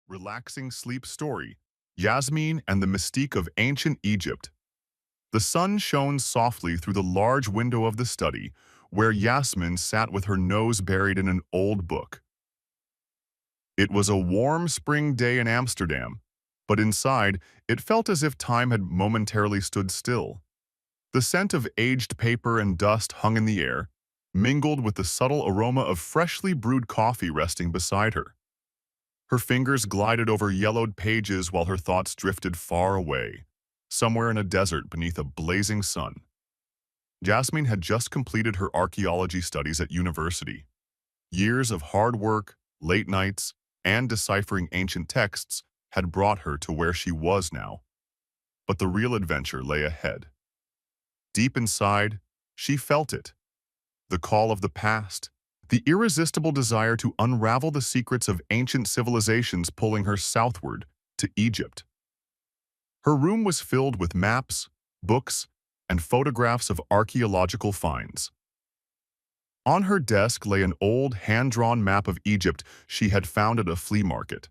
relaxing sleep story, Jasmin and the Mystique of Ancient Egypt. The sun shone softly through the large window of the study, where Jasmin sat with her nose buried in an old book. It was a warm spring day in Amsterdam, but inside, it felt as if time had momentarily stood still. The scent of aged paper and dust hung in the air, mingled with the subtle aroma of freshly brewed coffee resting beside her. Her fingers glided over yellowed pages while her thoughts drifted far away, somewhere in a desert beneath a blazing sun. Jasmine had just completed her archaeology studies at university. Years of hard work, late nights, and deciphering ancient texts had brought her to where she was now. But the real adventure lay ahead. Deep inside, she felt it. The call of the past, the irresistible desire to unravel the secrets of ancient civilizations pulling her southward to Egypt. Her room was filled with maps, books, and photographs of archaeological finds. On her desk lay an old hand-drawn map of Egypt she had found at a flea market.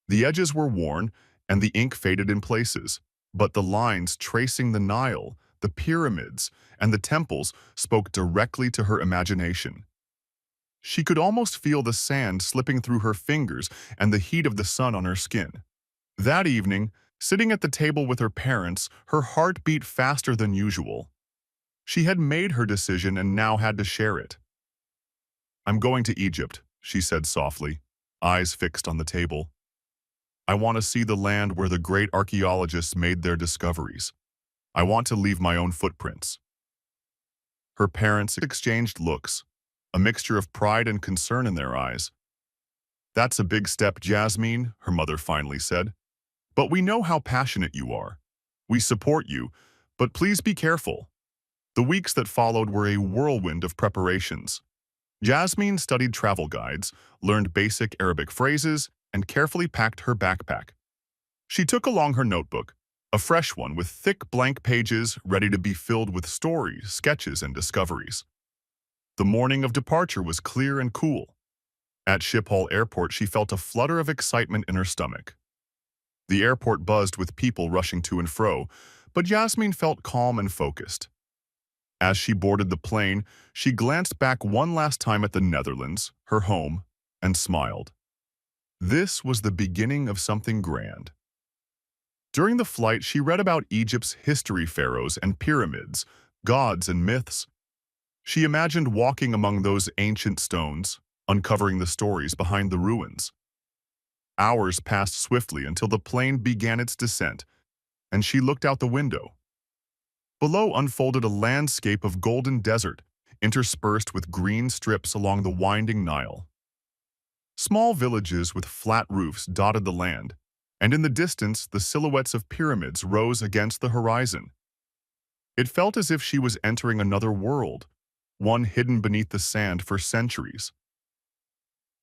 The edges were worn and the ink faded in places, but the lines tracing the Nile, the pyramids, and the temples spoke directly to her imagination. She could almost feel the sand slipping through her fingers and the heat of the sun on her skin. That evening, sitting at the table with her parents, her heart beat faster than usual. She had made her decision and now had to share it. "I'm going to Egypt," she said softly, eyes fixed on the table. "I want to see the land where the great archaeologists made their discoveries. I want to leave my own footprints." Her parents exchanged looks, a mixture of pride and concern in their eyes. "That's a big step, Jasmine," her mother finally said. "But we know how passionate you are. We support you, but please be careful." The weeks that followed were a whirlwind of preparations. Jasmine studied travel guides, learned basic Arabic phrases, and carefully packed her backpack. She took along her notebook, a fresh one with thick blank pages ready to be filled with stories, sketches, and discoveries. The morning of departure was clear and cool. At Schiphol Airport, she felt a flutter of excitement in her stomach. The airport buzzed with people rushing to and fro, but Jasmine felt calm and focused. As she boarded the plane, she glanced back one last time at the Netherlands, her home, and smiled. This was the beginning of something grand. During the flight, she read about Egypt's history, pharaohs and pyramids, gods and myths. She imagined walking among those ancient stones, uncovering the stories behind the ruins. Hours passed swiftly until the plane began its descent, and she looked out the window. Below unfolded a landscape of golden desert, interspersed with green strips along the winding Nile. Small villages with flat roofs dotted the land, and in the distance the silhouettes of pyramids rose against the horizon. It felt as if she was entering another world, one hidden beneath the sand for centuries.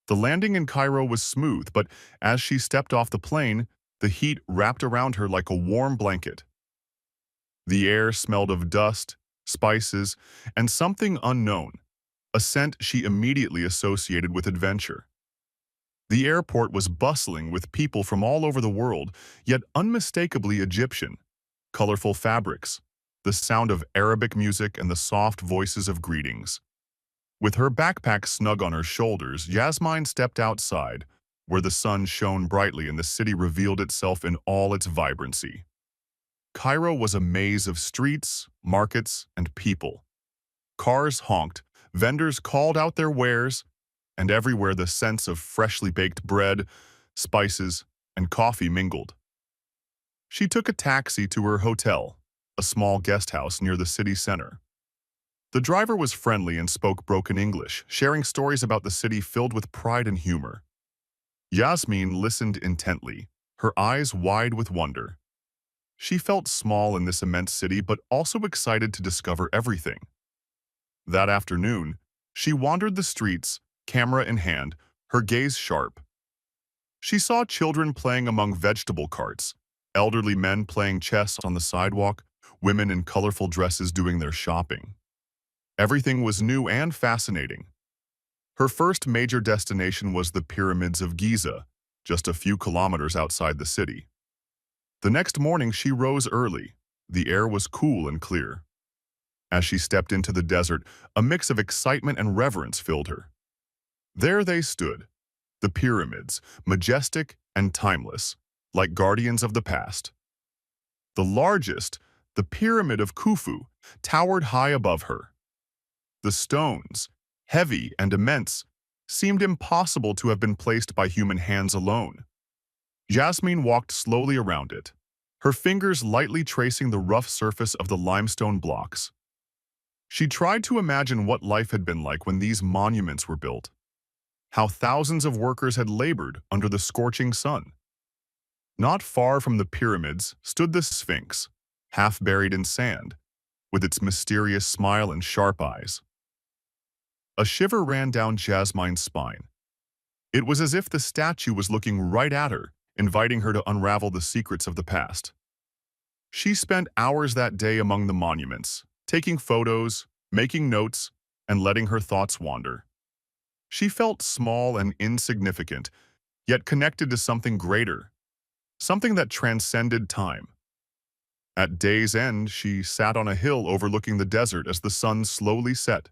The landing in Cairo was smooth, but as she stepped off the plane, the heat wrapped around her like a warm blanket. The air smelled of dust, spices, and something unknown, a scent she immediately associated with adventure. The airport was bustling with people from all over the world, yet unmistakably Egyptian. Colorful fabrics, the sound of Arabic music, and the soft voices of greetings. With her backpack snug on her shoulders, Jasmine stepped outside, where the sun shone brightly and the city revealed itself in all its vibrancy. Cairo was a maze of streets, markets, and people. Cars honked, vendors called out their wares, and everywhere the scents of freshly baked bread, spices, and coffee mingled. She took a taxi to her hotel, a small guest house near the city center. The driver was friendly and spoke broken English, sharing stories about the city filled with pride and humor. Jasmine listened intently, her eyes wide with wonder. She felt small in this immense city, but also excited to discover everything. That afternoon, she wandered the streets, camera in hand, her gaze sharp. She saw children playing among vegetable carts, elderly men playing chess on the sidewalk, women in colorful dresses doing their shopping. Everything was new and fascinating. Her first major destination was the pyramids of Giza, just a few kilometers outside the city. The next morning she rose early. The air was cool and clear. As she stepped into the desert, a mix of excitement and reverence filled her. There they stood, the pyramids, majestic and timeless, like guardians of the past. The largest, the Pyramid of Khufu, towered high above her. The stones, heavy and immense, seemed impossible to have been placed by human hands alone. Jasmine walked slowly around it, her fingers lightly tracing the rough surface of the limestone blocks. She tried to imagine what life had been like when these monuments were built, how thousands of workers had labored under the scorching sun. Not far from the pyramids stood the Sphinx, half buried in sand, with its mysterious smile and sharp eyes. A shiver ran down Jasmine's spine. It was as if the statue was looking right at her, inviting her to unravel the secrets of the past. She spent hours that day among the monuments, taking photos, making notes, and letting her thoughts wander. She felt small and insignificant, yet connected to something greater, something that transcended time. At day's end, she sat on a hill overlooking the desert as the sun slowly set.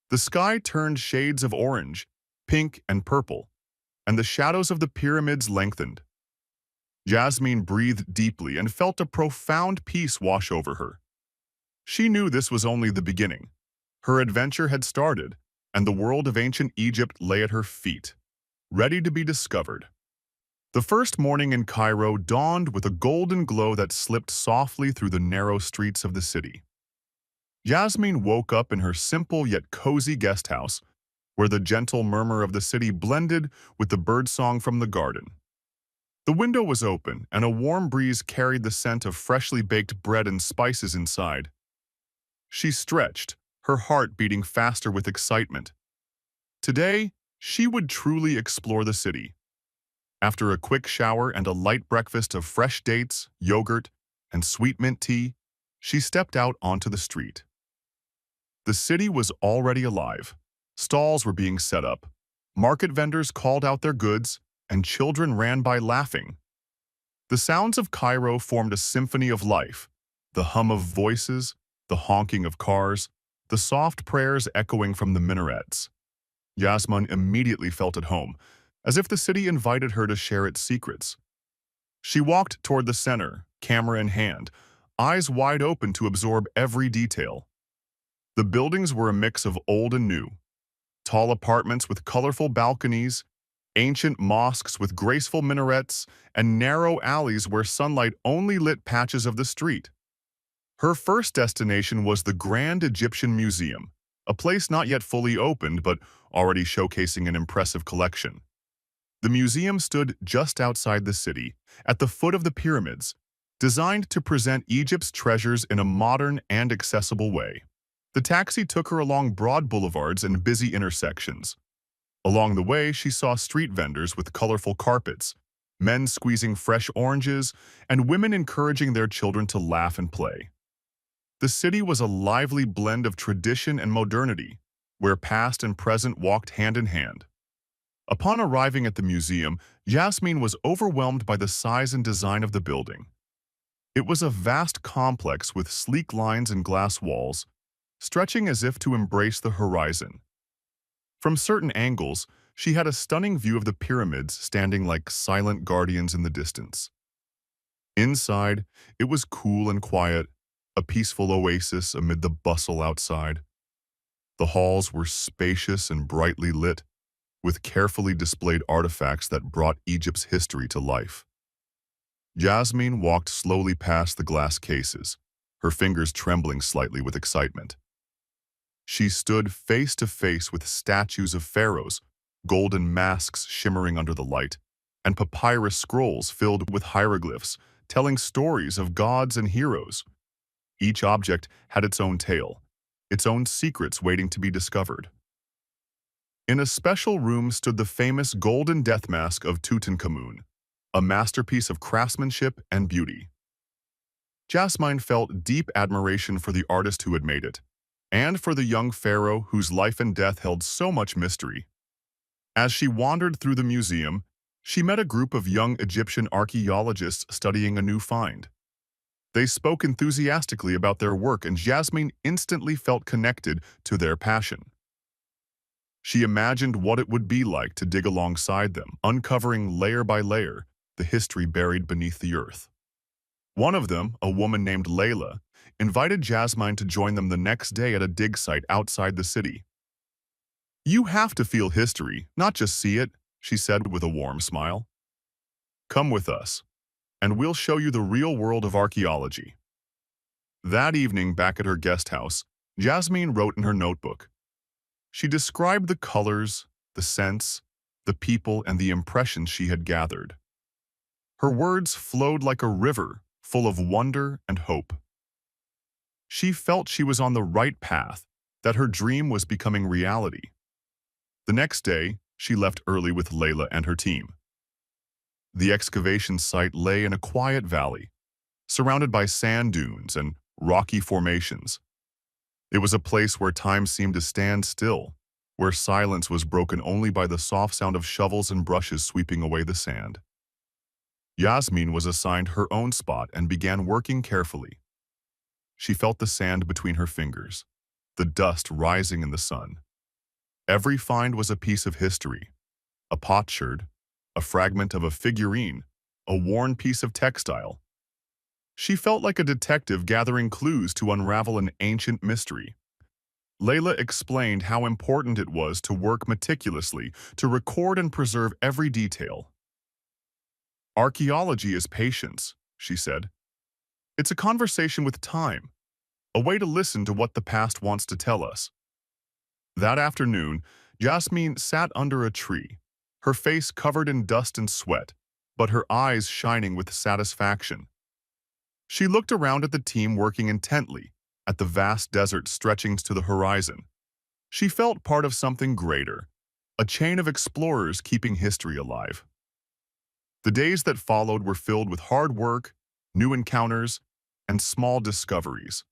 The sky turned shades of orange, pink, and purple, and the shadows of the pyramids lengthened. Jasmine breathed deeply and felt a profound peace wash over her. She knew this was only the beginning. Her adventure had started, and the world of ancient Egypt lay at her feet, ready to be discovered. The first morning in Cairo dawned with a golden glow that slipped softly through the narrow streets of the city. Jasmine woke up in her simple yet cozy guest house, where the gentle murmur of the city blended with the birdsong from the garden. The window was open, and a warm breeze carried the scent of freshly baked bread and spices inside. She stretched, her heart beating faster with excitement. Today, she would truly explore the city. After a quick shower and a light breakfast of fresh dates, yogurt, and sweet mint tea, she stepped out onto the street. The city was already alive. Stalls were being set up. Market vendors called out their goods, and children ran by laughing. The sounds of Cairo formed a symphony of life, the hum of voices, the honking of cars, the soft prayers echoing from the minarets. Jasmine immediately felt at home, as if the city invited her to share its secrets. She walked toward the center, camera in hand, eyes wide open to absorb every detail. The buildings were a mix of old and new. Tall apartments with colorful balconies, ancient mosques with graceful minarets, and narrow alleys where sunlight only lit patches of the street. Her first destination was the Grand Egyptian Museum, a place not yet fully opened but already showcasing an impressive collection. The museum stood just outside the city, at the foot of the pyramids, designed to present Egypt's treasures in a modern and accessible way. The taxi took her along broad boulevards and busy intersections. Along the way, she saw street vendors with colorful carpets, men squeezing fresh oranges, and women encouraging their children to laugh and play. The city was a lively blend of tradition and modernity, where past and present walked hand in hand. Upon arriving at the museum, Jasmine was overwhelmed by the size and design of the building. It was a vast complex with sleek lines and glass walls, stretching as if to embrace the horizon. From certain angles, she had a stunning view of the pyramids standing like silent guardians in the distance. Inside, it was cool and quiet, a peaceful oasis amid the bustle outside. The halls were spacious and brightly lit, with carefully displayed artifacts that brought Egypt's history to life. Jasmine walked slowly past the glass cases, her fingers trembling slightly with excitement. She stood face to face with statues of pharaohs, golden masks shimmering under the light, and papyrus scrolls filled with hieroglyphs telling stories of gods and heroes. Each object had its own tale, its own secrets waiting to be discovered. In a special room stood the famous golden death mask of Tutankhamun, a masterpiece of craftsmanship and beauty. Jasmine felt deep admiration for the artist who had made it, and for the young pharaoh whose life and death held so much mystery. As she wandered through the museum, She met a group of young Egyptian archaeologists studying a new find. They spoke enthusiastically about their work, and Jasmine instantly felt connected to their passion. She imagined what it would be like to dig alongside them, uncovering layer by layer the history buried beneath the earth. One of them, a woman named Layla, invited Jasmine to join them the next day at a dig site outside the city. "You have to feel history, not just see it," she said with a warm smile. "Come with us, and we'll show you the real world of archaeology." That evening, back at her guest house, Jasmine wrote in her notebook. She described the colors, the scents, the people, and the impressions she had gathered. Her words flowed like a river, full of wonder and hope. She felt she was on the right path, that her dream was becoming reality. The next day, she left early with Layla and her team. The excavation site lay in a quiet valley, surrounded by sand dunes and rocky formations. It was a place where time seemed to stand still, where silence was broken only by the soft sound of shovels and brushes sweeping away the sand. Jasmine was assigned her own spot and began working carefully. She felt the sand between her fingers, the dust rising in the sun. Every find was a piece of history: a potsherd, a fragment of a figurine, a worn piece of textile. She felt like a detective gathering clues to unravel an ancient mystery. Layla explained how important it was to work meticulously, to record and preserve every detail. "Archaeology is patience," she said. "It's a conversation with time, a way to listen to what the past wants to tell us." That afternoon, Jasmine sat under a tree, her face covered in dust and sweat, but her eyes shining with satisfaction. She looked around at the team working intently, at the vast desert stretching to the horizon. She felt part of something greater, a chain of explorers keeping history alive. The days that followed were filled with hard work, new encounters, and small discoveries.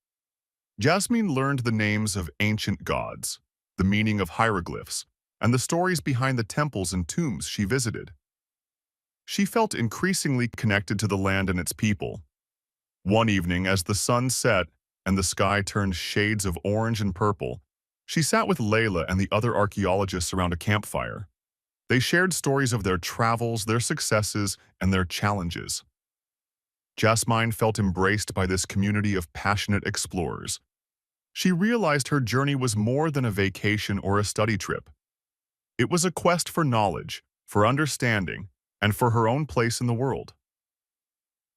Jasmine learned the names of ancient gods, the meaning of hieroglyphs, and the stories behind the temples and tombs she visited. She felt increasingly connected to the land and its people. One evening, as the sun set and the sky turned shades of orange and purple, she sat with Layla and the other archaeologists around a campfire. They shared stories of their travels, their successes, and their challenges. Jasmine felt embraced by this community of passionate explorers. She realized her journey was more than a vacation or a study trip. It was a quest for knowledge, for understanding, and for her own place in the world.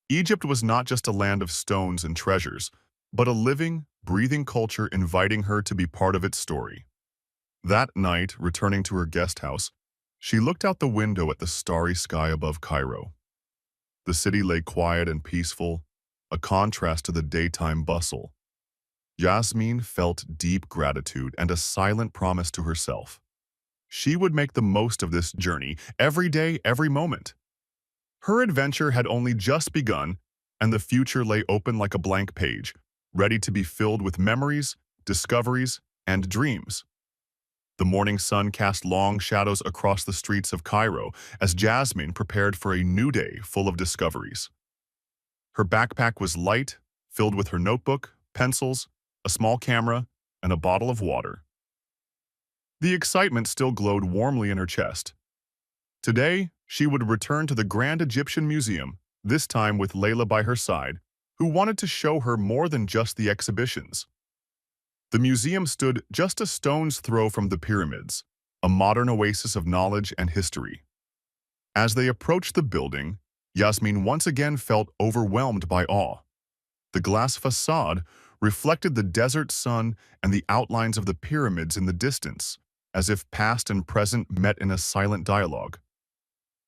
Egypt was not just a land of stones and treasures, but a living, breathing culture inviting her to be part of its story. That night, returning to her guest house, she looked out the window at the starry sky above Cairo. The city lay quiet and peaceful, a contrast to the daytime bustle. Jasmine felt deep gratitude and a silent promise to herself. She would make the most of this journey, every day, every moment. Her adventure had only just begun, and the future lay open like a blank page, ready to be filled with memories, discoveries, and dreams. The morning sun cast long shadows across the streets of Cairo as Jasmine prepared for a new day full of discoveries. Her backpack was light, filled with her notebook, pencils, a small camera, and a bottle of water. The excitement still glowed warmly in her chest. Today, she would return to the Grand Egyptian Museum, this time with Layla by her side, who wanted to show her more than just the exhibitions. The museum stood just a stone's throw from the pyramids, a modern oasis of knowledge and history. As they approached the building, Jasmine once again felt overwhelmed by awe. The glass facade reflected the desert sun and the outlines of the pyramids in the distance, as if past and present met in a silent dialogue.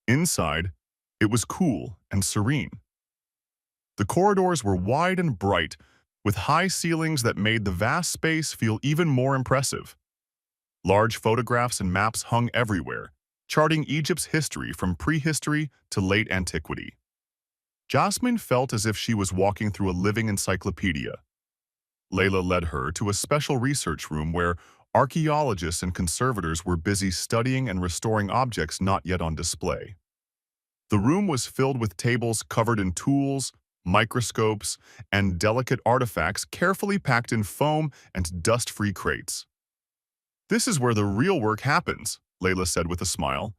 Inside, it was cool and serene. The corridors were wide and bright, with high ceilings that made the vast space feel even more impressive. Large photographs and maps hung everywhere, charting Egypt's history from prehistory to late antiquity. Jasmine felt as if she was walking through a living encyclopedia. Layla led her to a special research room where archaeologists and conservators were busy studying and restoring objects not yet on display. The room was filled with tables covered in tools, microscopes, and delicate artifacts carefully packed in foam and dust-free crates. "This is where the real work happens," Layla said with a smile.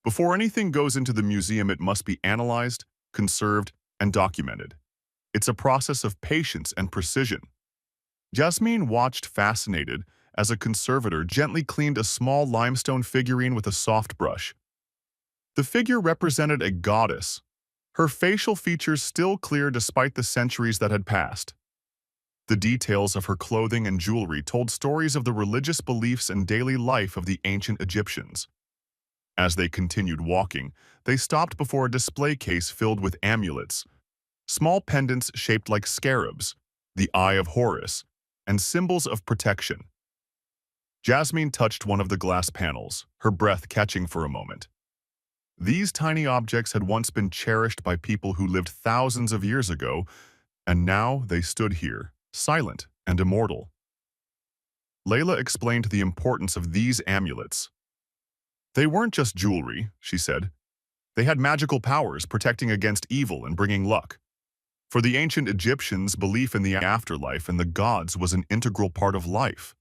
"Before anything goes into the museum, it must be analyzed, conserved, and documented. It's a process of patience and precision." Jasmine watched fascinated as a conservator gently cleaned a small limestone figurine with a soft brush. The figure represented a goddess, her facial features still clear despite the centuries that had passed. The details of her clothing and jewelry told stories of the religious beliefs and daily life of the ancient Egyptians. As they continued walking, they stopped before a display case filled with amulets, small pendants shaped like scarabs, the Eye of Horus, and symbols of protection. Jasmine touched one of the glass panels, her breath catching for a moment. These tiny objects had once been cherished by people who lived thousands of years ago, and now they stood here, silent and immortal. Layla explained the importance of these amulets. "They weren't just jewelry," she said. "They had magical powers protecting against evil and bringing luck. For the ancient Egyptians, belief in the afterlife and the gods was an integral part of life."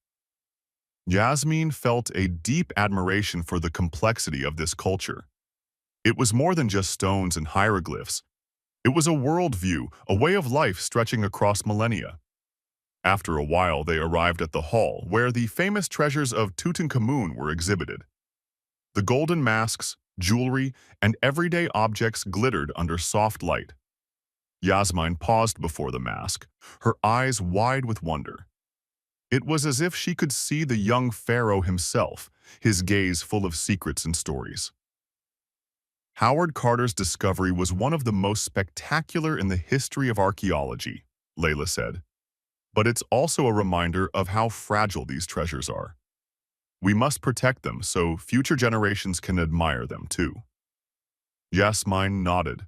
Jasmine felt a deep admiration for the complexity of this culture. It was more than just stones and hieroglyphs. It was a worldview, a way of life stretching across millennia. After a while, they arrived at the hall, where the famous treasures of Tutankhamun were exhibited. The golden masks, jewelry, and everyday objects glittered under soft light. Jasmine paused before the mask, her eyes wide with wonder. It was as if she could see the young pharaoh himself, his gaze full of secrets and stories. Howard Carter's discovery was one of the most spectacular in the history of archaeology, Layla said. But it's also a reminder of how fragile these treasures are. We must protect them so future generations can admire them too. Jasmine nodded,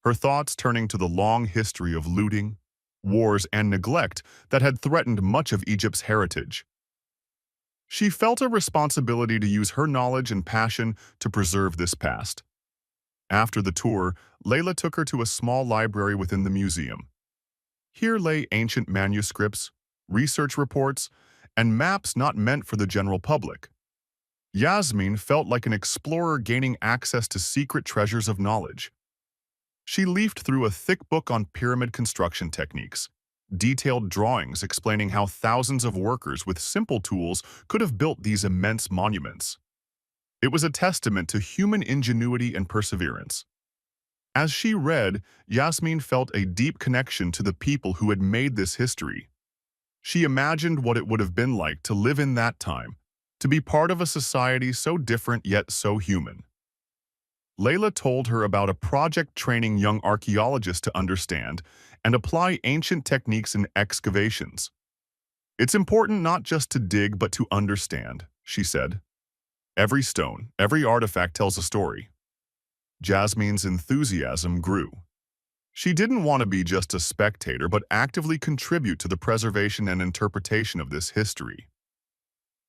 her thoughts turning to the long history of looting, wars, and neglect that had threatened much of Egypt's heritage. She felt a responsibility to use her knowledge and passion to preserve this past. After the tour, Layla took her to a small library within the museum. Here lay ancient manuscripts, research reports, and maps not meant for the general public. Jasmine felt like an explorer gaining access to secret treasures of knowledge. She leafed through a thick book on pyramid construction techniques, detailed drawings explaining how thousands of workers with simple tools could have built these immense monuments. It was a testament to human ingenuity and perseverance. As she read, Jasmine felt a deep connection to the people who had made this history. She imagined what it would have been like to live in that time, to be part of a society so different yet so human. Layla told her about a project training young archaeologists to understand and apply ancient techniques in excavations. "It's important not just to dig but to understand," she said. "Every stone, every artifact tells a story." Jasmine's enthusiasm grew. She didn't want to be just a spectator but actively contribute to the preservation and interpretation of this history.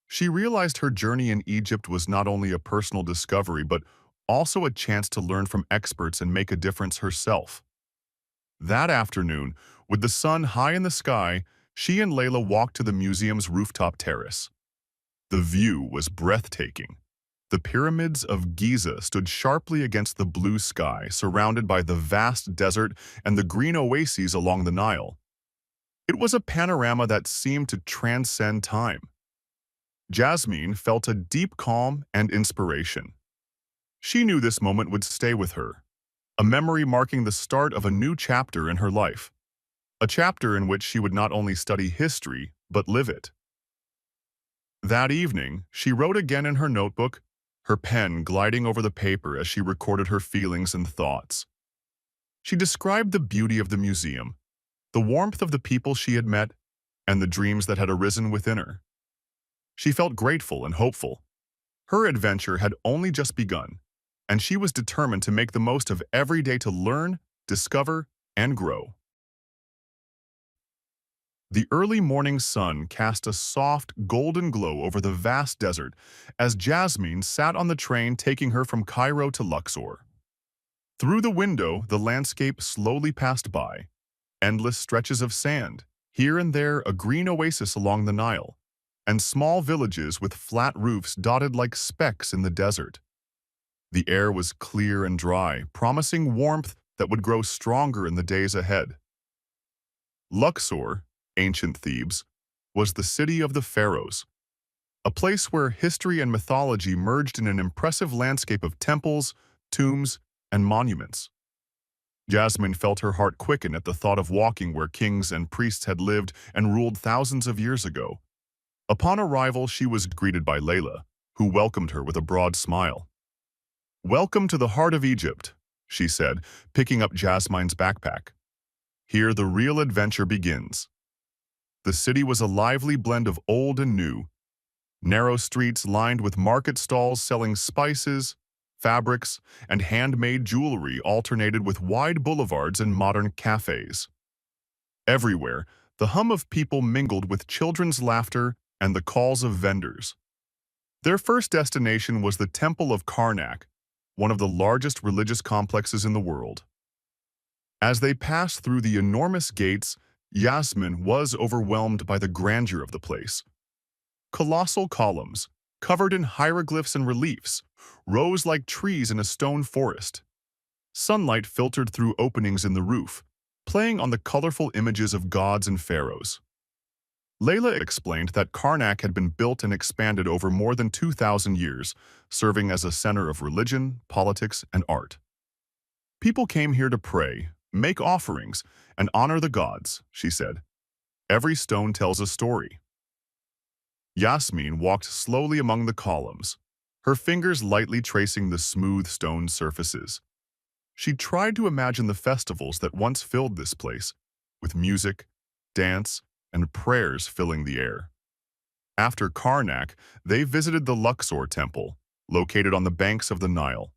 She realized her journey in Egypt was not only a personal discovery but also a chance to learn from experts and make a difference herself. That afternoon, with the sun high in the sky, she and Layla walked to the museum's rooftop terrace. The view was breathtaking. The pyramids of Giza stood sharply against the blue sky, surrounded by the vast desert and the green oases along the Nile. It was a panorama that seemed to transcend time. Jasmine felt a deep calm and inspiration. She knew this moment would stay with her, a memory marking the start of a new chapter in her life, a chapter in which she would not only study history, but live it. That evening, she wrote again in her notebook, her pen gliding over the paper as she recorded her feelings and thoughts. She described the beauty of the museum, the warmth of the people she had met, and the dreams that had arisen within her. She felt grateful and hopeful. Her adventure had only just begun, and she was determined to make the most of every day to learn, discover, and grow. The early morning sun cast a soft, golden glow over the vast desert as Jasmine sat on the train taking her from Cairo to Luxor. Through the window, the landscape slowly passed by. Endless stretches of sand, here and there a green oasis along the Nile, and small villages with flat roofs dotted like specks in the desert. The air was clear and dry, promising warmth that would grow stronger in the days ahead. Luxor, ancient Thebes, was the city of the pharaohs, a place where history and mythology merged in an impressive landscape of temples, tombs, and monuments. Jasmine felt her heart quicken at the thought of walking where kings and priests had lived and ruled thousands of years ago. Upon arrival, she was greeted by Layla, who welcomed her with a broad smile. "Welcome to the heart of Egypt," she said, picking up Jasmine's backpack. "Here the real adventure begins." The city was a lively blend of old and new. Narrow streets lined with market stalls selling spices, fabrics, and handmade jewelry alternated with wide boulevards and modern cafes. Everywhere, the hum of people mingled with children's laughter and the calls of vendors. Their first destination was the Temple of Karnak, one of the largest religious complexes in the world. As they passed through the enormous gates, Jasmin was overwhelmed by the grandeur of the place. Colossal columns, covered in hieroglyphs and reliefs, rose like trees in a stone forest. Sunlight filtered through openings in the roof, playing on the colorful images of gods and pharaohs. Layla explained that Karnak had been built and expanded over more than 2,000 years, serving as a center of religion, politics, and art. People came here to pray, make offerings, and honor the gods, she said. Every stone tells a story. Jasmin walked slowly among the columns, her fingers lightly tracing the smooth stone surfaces. She tried to imagine the festivals that once filled this place, with music, dance, and prayers filling the air. After Karnak, they visited the Luxor temple, located on the banks of the Nile.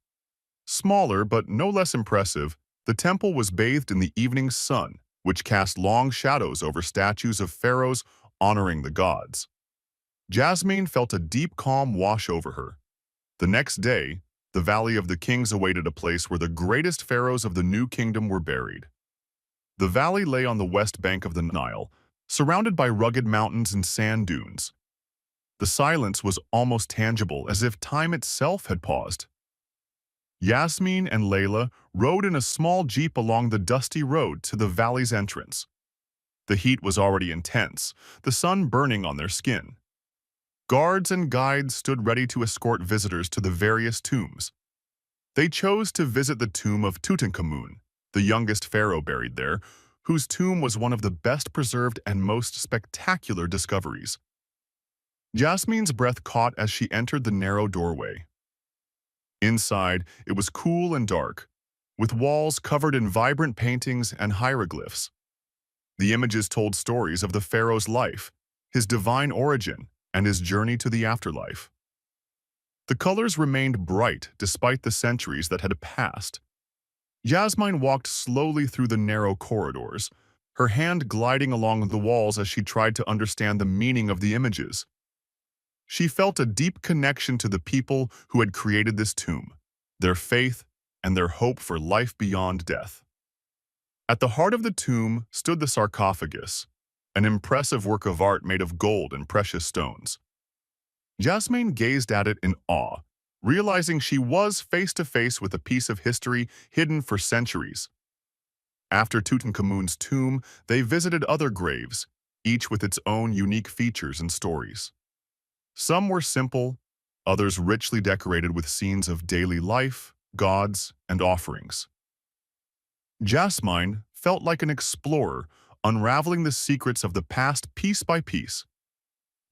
Smaller but no less impressive, the temple was bathed in the evening sun, which cast long shadows over statues of pharaohs honoring the gods. Jasmine felt a deep calm wash over her. The next day, the Valley of the Kings awaited a place where the greatest pharaohs of the new kingdom were buried. The valley lay on the west bank of the Nile, surrounded by rugged mountains and sand dunes. The silence was almost tangible, as if time itself had paused. Jasmin and Layla rode in a small jeep along the dusty road to the valley's entrance. The heat was already intense, the sun burning on their skin. Guards and guides stood ready to escort visitors to the various tombs. They chose to visit the tomb of Tutankhamun, the youngest pharaoh buried there, whose tomb was one of the best preserved and most spectacular discoveries. Jasmin's breath caught as she entered the narrow doorway. Inside, it was cool and dark, with walls covered in vibrant paintings and hieroglyphs. The images told stories of the pharaoh's life, his divine origin, and his journey to the afterlife. The colors remained bright despite the centuries that had passed. Jasmine walked slowly through the narrow corridors, her hand gliding along the walls as she tried to understand the meaning of the images. She felt a deep connection to the people who had created this tomb, their faith, and their hope for life beyond death. At the heart of the tomb stood the sarcophagus, an impressive work of art made of gold and precious stones. Jasmine gazed at it in awe, realizing she was face to face with a piece of history hidden for centuries. After Tutankhamun's tomb, they visited other graves, each with its own unique features and stories. Some were simple, others richly decorated with scenes of daily life, gods, and offerings. Jasmine felt like an explorer, unraveling the secrets of the past piece by piece.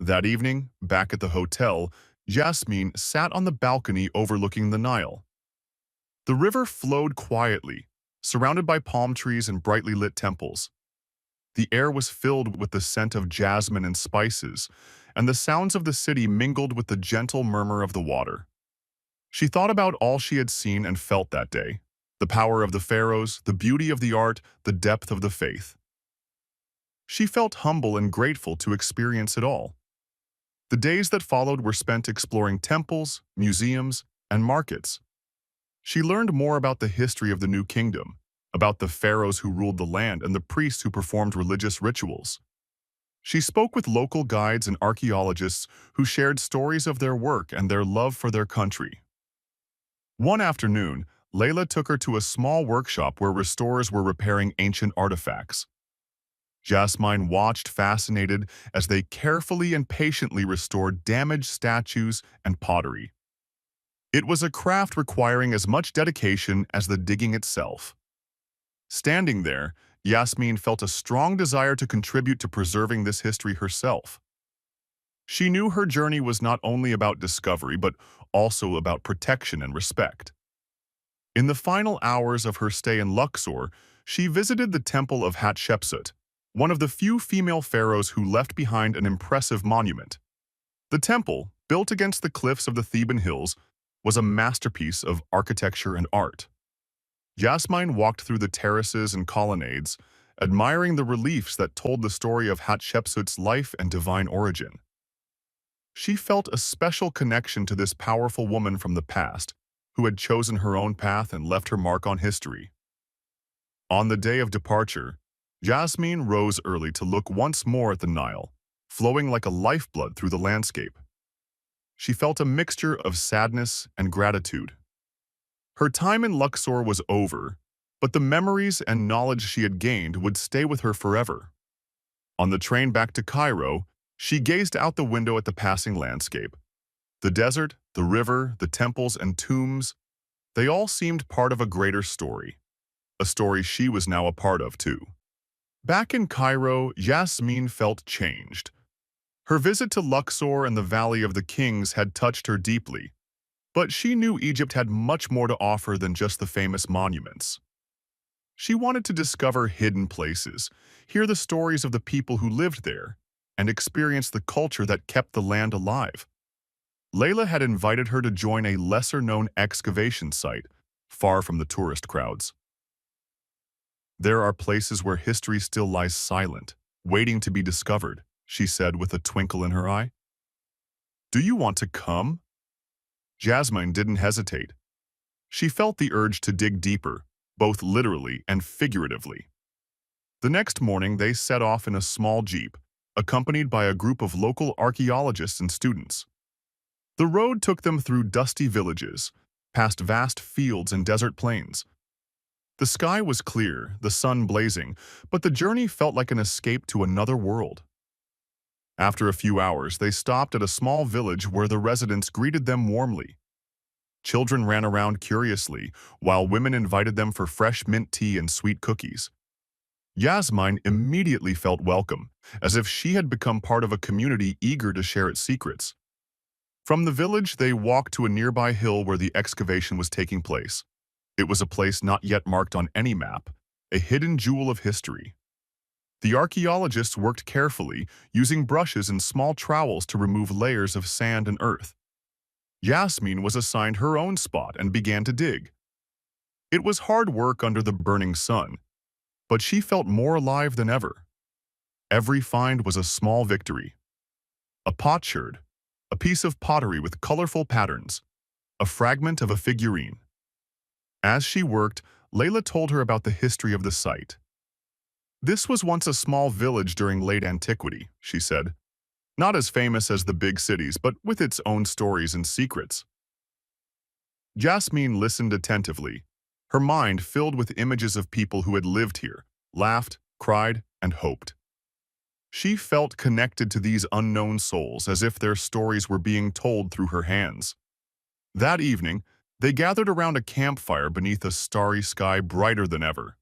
That evening, back at the hotel, Jasmin sat on the balcony overlooking the Nile. The river flowed quietly, surrounded by palm trees and brightly lit temples. The air was filled with the scent of jasmine and spices, and the sounds of the city mingled with the gentle murmur of the water. She thought about all she had seen and felt that day, the power of the pharaohs, the beauty of the art, the depth of the faith. She felt humble and grateful to experience it all. The days that followed were spent exploring temples, museums, and markets. She learned more about the history of the new kingdom, about the pharaohs who ruled the land and the priests who performed religious rituals. She spoke with local guides and archaeologists who shared stories of their work and their love for their country. One afternoon, Layla took her to a small workshop where restorers were repairing ancient artifacts. Jasmine watched fascinated as they carefully and patiently restored damaged statues and pottery. It was a craft requiring as much dedication as the digging itself. Standing there, Jasmine felt a strong desire to contribute to preserving this history herself. She knew her journey was not only about discovery, but also about protection and respect. In the final hours of her stay in Luxor, she visited the temple of Hatshepsut, one of the few female pharaohs who left behind an impressive monument. The temple, built against the cliffs of the Theban hills, was a masterpiece of architecture and art. Jasmine walked through the terraces and colonnades, admiring the reliefs that told the story of Hatshepsut's life and divine origin. She felt a special connection to this powerful woman from the past, who had chosen her own path and left her mark on history. On the day of departure, Jasmine rose early to look once more at the Nile, flowing like a lifeblood through the landscape. She felt a mixture of sadness and gratitude. Her time in Luxor was over, but the memories and knowledge she had gained would stay with her forever. On the train back to Cairo, she gazed out the window at the passing landscape. The desert, the river, the temples and tombs, they all seemed part of a greater story, a story she was now a part of too. Back in Cairo, Jasmine felt changed. Her visit to Luxor and the Valley of the Kings had touched her deeply, but she knew Egypt had much more to offer than just the famous monuments. She wanted to discover hidden places, hear the stories of the people who lived there, and experience the culture that kept the land alive. Layla had invited her to join a lesser-known excavation site, far from the tourist crowds. "There are places where history still lies silent, waiting to be discovered," she said with a twinkle in her eye. "Do you want to come?" Jasmine didn't hesitate. She felt the urge to dig deeper, both literally and figuratively. The next morning, they set off in a small jeep, accompanied by a group of local archaeologists and students. The road took them through dusty villages, past vast fields and desert plains. The sky was clear, the sun blazing, but the journey felt like an escape to another world. After a few hours, they stopped at a small village where the residents greeted them warmly. Children ran around curiously, while women invited them for fresh mint tea and sweet cookies. Jasmine immediately felt welcome, as if she had become part of a community eager to share its secrets. From the village, they walked to a nearby hill where the excavation was taking place. It was a place not yet marked on any map, a hidden jewel of history. The archaeologists worked carefully, using brushes and small trowels to remove layers of sand and earth. Jasmine was assigned her own spot and began to dig. It was hard work under the burning sun, but she felt more alive than ever. Every find was a small victory. A potsherd, a piece of pottery with colorful patterns, a fragment of a figurine. As she worked, Layla told her about the history of the site. "This was once a small village during late antiquity," she said. "Not as famous as the big cities, but with its own stories and secrets." Jasmine listened attentively, her mind filled with images of people who had lived here, laughed, cried, and hoped. She felt connected to these unknown souls as if their stories were being told through her hands. That evening, they gathered around a campfire beneath a starry sky brighter than ever.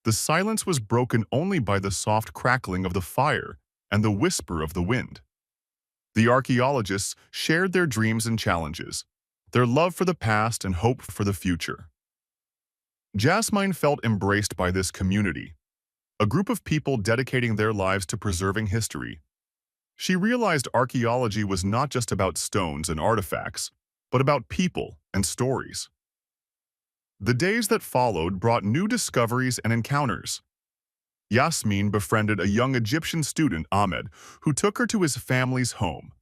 The silence was broken only by the soft crackling of the fire and the whisper of the wind. The archaeologists shared their dreams and challenges, their love for the past and hope for the future. Jasmine felt embraced by this community, a group of people dedicating their lives to preserving history. She realized archaeology was not just about stones and artifacts, but about people and stories. The days that followed brought new discoveries and encounters. Jasmine befriended a young Egyptian student, Ahmed, who took her to his family's home.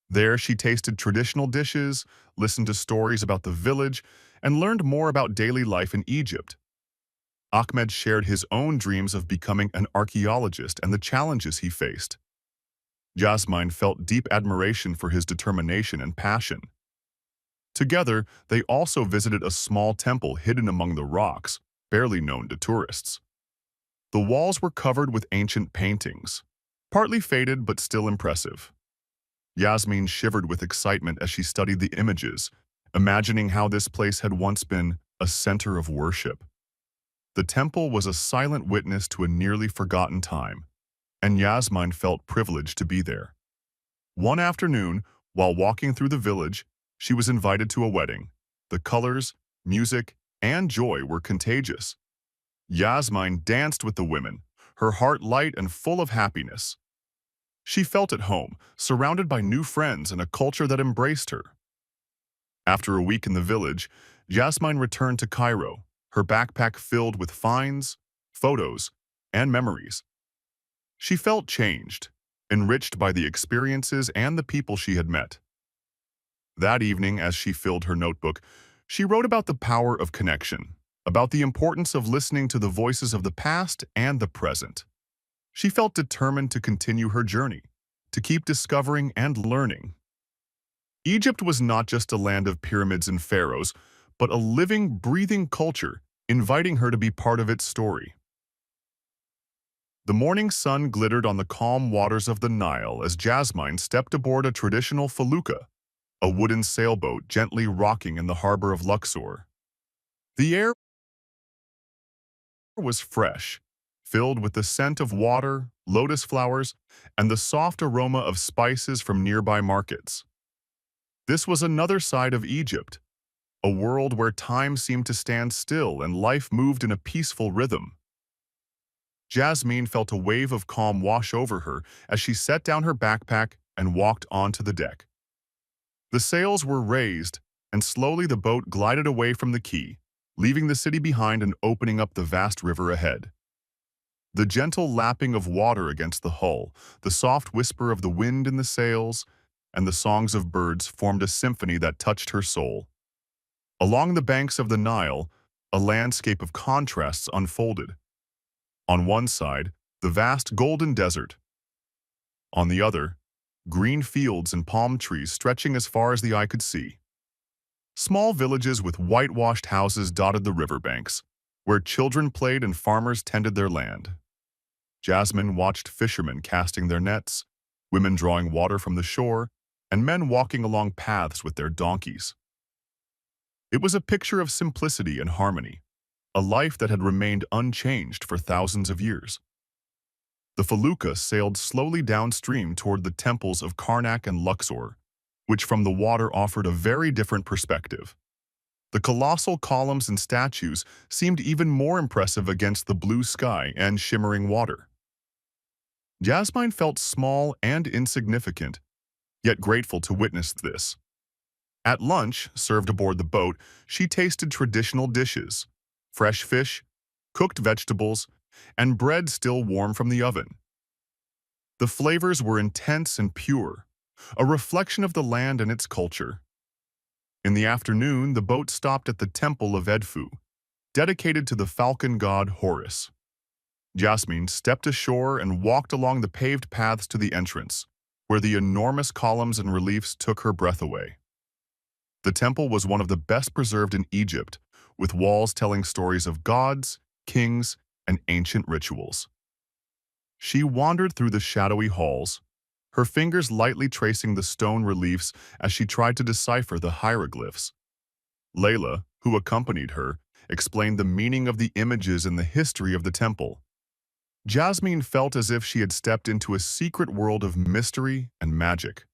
There she tasted traditional dishes, listened to stories about the village, and learned more about daily life in Egypt. Ahmed shared his own dreams of becoming an archaeologist and the challenges he faced. Jasmine felt deep admiration for his determination and passion. Together, they also visited a small temple hidden among the rocks, barely known to tourists. The walls were covered with ancient paintings, partly faded but still impressive. Jasmine shivered with excitement as she studied the images, imagining how this place had once been a center of worship. The temple was a silent witness to a nearly forgotten time, and Jasmine felt privileged to be there. One afternoon, while walking through the village, she was invited to a wedding. The colors, music, and joy were contagious. Jasmine danced with the women, her heart light and full of happiness. She felt at home, surrounded by new friends and a culture that embraced her. After a week in the village, Jasmine returned to Cairo, her backpack filled with finds, photos, and memories. She felt changed, enriched by the experiences and the people she had met. That evening, as she filled her notebook, she wrote about the power of connection, about the importance of listening to the voices of the past and the present. She felt determined to continue her journey, to keep discovering and learning. Egypt was not just a land of pyramids and pharaohs, but a living, breathing culture, inviting her to be part of its story. The morning sun glittered on the calm waters of the Nile as Jasmine stepped aboard a traditional felucca, a wooden sailboat gently rocking in the harbor of Luxor. The air was fresh, filled with the scent of water, lotus flowers, and the soft aroma of spices from nearby markets. This was another side of Egypt, a world where time seemed to stand still and life moved in a peaceful rhythm. Jasmine felt a wave of calm wash over her as she set down her backpack and walked onto the deck. The sails were raised, and slowly the boat glided away from the quay, leaving the city behind and opening up the vast river ahead. The gentle lapping of water against the hull, the soft whisper of the wind in the sails, and the songs of birds formed a symphony that touched her soul. Along the banks of the Nile, a landscape of contrasts unfolded. On one side, the vast golden desert. On the other, green fields and palm trees stretching as far as the eye could see. Small villages with whitewashed houses dotted the riverbanks, where children played and farmers tended their land. Jasmine watched fishermen casting their nets, women drawing water from the shore, and men walking along paths with their donkeys. It was a picture of simplicity and harmony, a life that had remained unchanged for thousands of years. The felucca sailed slowly downstream toward the temples of Karnak and Luxor, which from the water offered a very different perspective. The colossal columns and statues seemed even more impressive against the blue sky and shimmering water. Jasmine felt small and insignificant, yet grateful to witness this. At lunch, served aboard the boat, she tasted traditional dishes, fresh fish, cooked vegetables, and bread still warm from the oven. The flavors were intense and pure, a reflection of the land and its culture. In the afternoon, the boat stopped at the temple of Edfu, dedicated to the falcon god Horus. Jasmine stepped ashore and walked along the paved paths to the entrance, where the enormous columns and reliefs took her breath away. The temple was one of the best preserved in Egypt, with walls telling stories of gods, kings, and ancient rituals. She wandered through the shadowy halls, her fingers lightly tracing the stone reliefs as she tried to decipher the hieroglyphs. Layla, who accompanied her, explained the meaning of the images and the history of the temple. Jasmine felt as if she had stepped into a secret world of mystery and magic.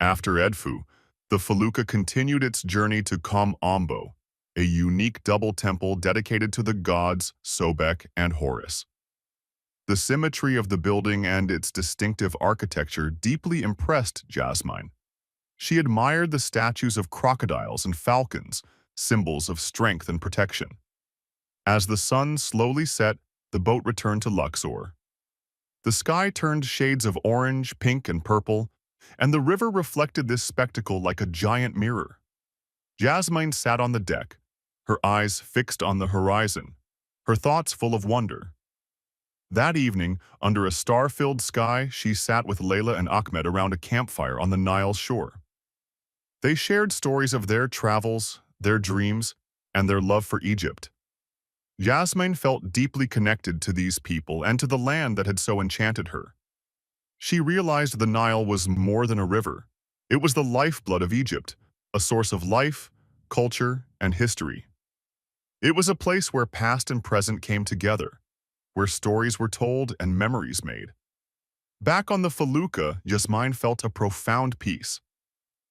After Edfu, the felucca continued its journey to Kom-Ombo, a unique double temple dedicated to the gods Sobek and Horus. The symmetry of the building and its distinctive architecture deeply impressed Jasmine. She admired the statues of crocodiles and falcons, symbols of strength and protection. As the sun slowly set, the boat returned to Luxor. The sky turned shades of orange, pink, and purple, and the river reflected this spectacle like a giant mirror. Jasmine sat on the deck, her eyes fixed on the horizon, her thoughts full of wonder. That evening, under a star-filled sky, she sat with Layla and Ahmed around a campfire on the Nile shore. They shared stories of their travels, their dreams, and their love for Egypt. Jasmine felt deeply connected to these people and to the land that had so enchanted her. She realized the Nile was more than a river. It was the lifeblood of Egypt, a source of life, culture, and history. It was a place where past and present came together, where stories were told and memories made. Back on the felucca, Jasmine felt a profound peace.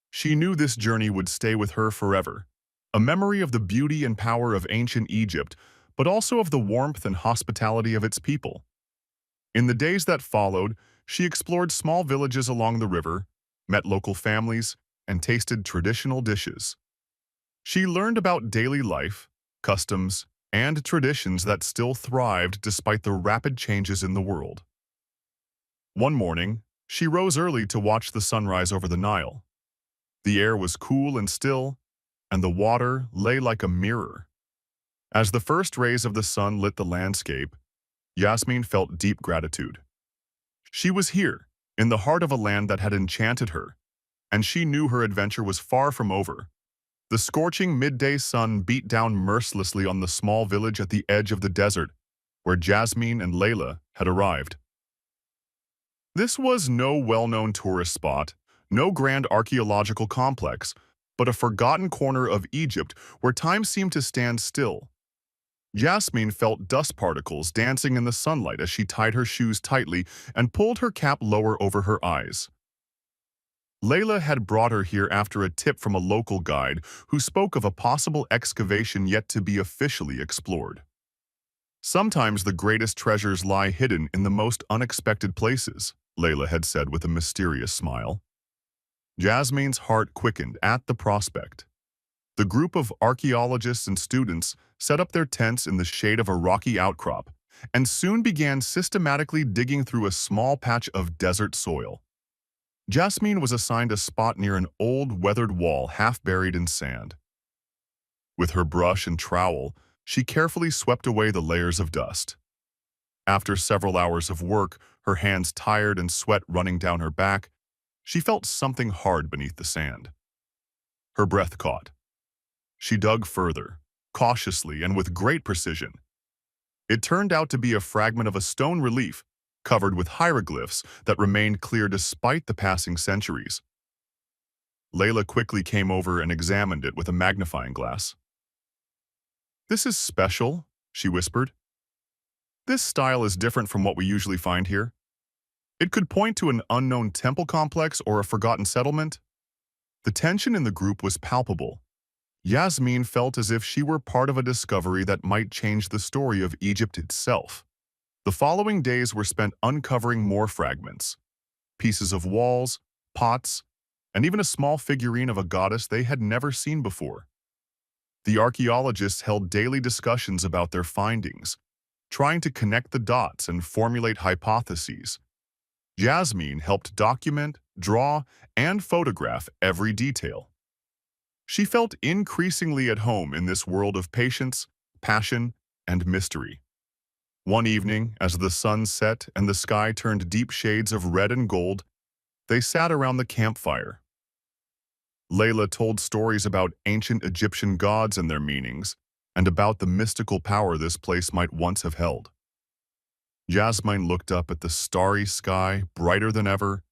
She knew this journey would stay with her forever, a memory of the beauty and power of ancient Egypt, but also of the warmth and hospitality of its people. In the days that followed, she explored small villages along the river, met local families, and tasted traditional dishes. She learned about daily life, customs, and traditions that still thrived despite the rapid changes in the world. One morning, she rose early to watch the sunrise over the Nile. The air was cool and still, and the water lay like a mirror. As the first rays of the sun lit the landscape, Jasmine felt deep gratitude. She was here, in the heart of a land that had enchanted her, and she knew her adventure was far from over. The scorching midday sun beat down mercilessly on the small village at the edge of the desert, where Jasmine and Layla had arrived. This was no well-known tourist spot, no grand archaeological complex, but a forgotten corner of Egypt where time seemed to stand still. Jasmine felt dust particles dancing in the sunlight as she tied her shoes tightly and pulled her cap lower over her eyes. Layla had brought her here after a tip from a local guide who spoke of a possible excavation yet to be officially explored. Sometimes the greatest treasures lie hidden in the most unexpected places, Layla had said with a mysterious smile. Jasmine's heart quickened at the prospect. The group of archaeologists and students set up their tents in the shade of a rocky outcrop and soon began systematically digging through a small patch of desert soil. Jasmine was assigned a spot near an old, weathered wall half buried in sand. With her brush and trowel, she carefully swept away the layers of dust. After several hours of work, her hands tired and sweat running down her back, she felt something hard beneath the sand. Her breath caught. She dug further, cautiously and with great precision. It turned out to be a fragment of a stone relief covered with hieroglyphs that remained clear despite the passing centuries. Layla quickly came over and examined it with a magnifying glass. "This is special," she whispered. "This style is different from what we usually find here. It could point to an unknown temple complex or a forgotten settlement." The tension in the group was palpable. Jasmine felt as if she were part of a discovery that might change the story of Egypt itself. The following days were spent uncovering more fragments, pieces of walls, pots, and even a small figurine of a goddess they had never seen before. The archaeologists held daily discussions about their findings, trying to connect the dots and formulate hypotheses. Jasmine helped document, draw, and photograph every detail. She felt increasingly at home in this world of patience, passion, and mystery. One evening, as the sun set and the sky turned deep shades of red and gold, they sat around the campfire. Layla told stories about ancient Egyptian gods and their meanings, and about the mystical power this place might once have held. Jasmine looked up at the starry sky, brighter than ever,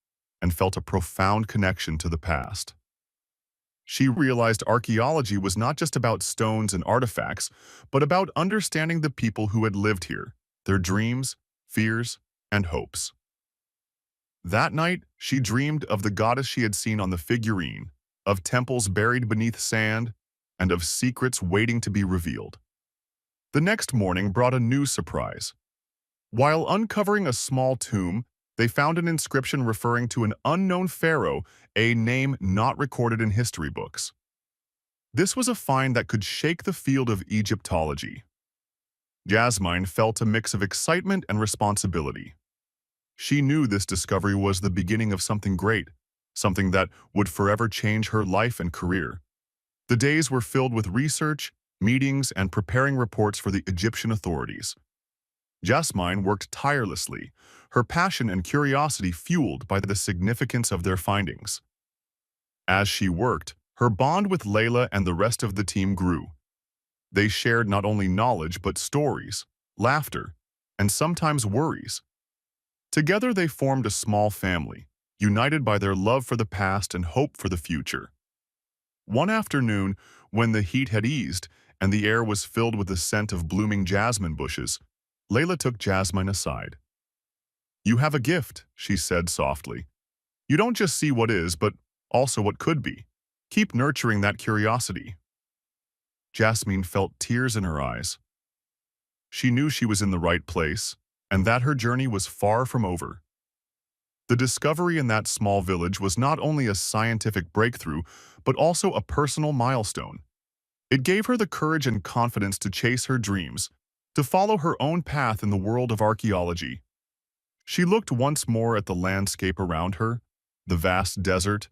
and felt a profound connection to the past. She realized archaeology was not just about stones and artifacts, but about understanding the people who had lived here, their dreams, fears, and hopes. That night, she dreamed of the goddess she had seen on the figurine, of temples buried beneath sand, and of secrets waiting to be revealed. The next morning brought a new surprise. While uncovering a small tomb, they found an inscription referring to an unknown pharaoh, a name not recorded in history books. This was a find that could shake the field of Egyptology. Jasmine felt a mix of excitement and responsibility. She knew this discovery was the beginning of something great, something that would forever change her life and career. The days were filled with research, meetings, and preparing reports for the Egyptian authorities. Jasmine worked tirelessly, her passion and curiosity fueled by the significance of their findings. As she worked, her bond with Layla and the rest of the team grew. They shared not only knowledge but stories, laughter, and sometimes worries. Together they formed a small family, united by their love for the past and hope for the future. One afternoon, when the heat had eased and the air was filled with the scent of blooming jasmine bushes, Layla took Jasmine aside. "You have a gift," she said softly. "You don't just see what is, but also what could be. Keep nurturing that curiosity." Jasmine felt tears in her eyes. She knew she was in the right place, and that her journey was far from over. The discovery in that small village was not only a scientific breakthrough, but also a personal milestone. It gave her the courage and confidence to chase her dreams, to follow her own path in the world of archaeology. She looked once more at the landscape around her, the vast desert,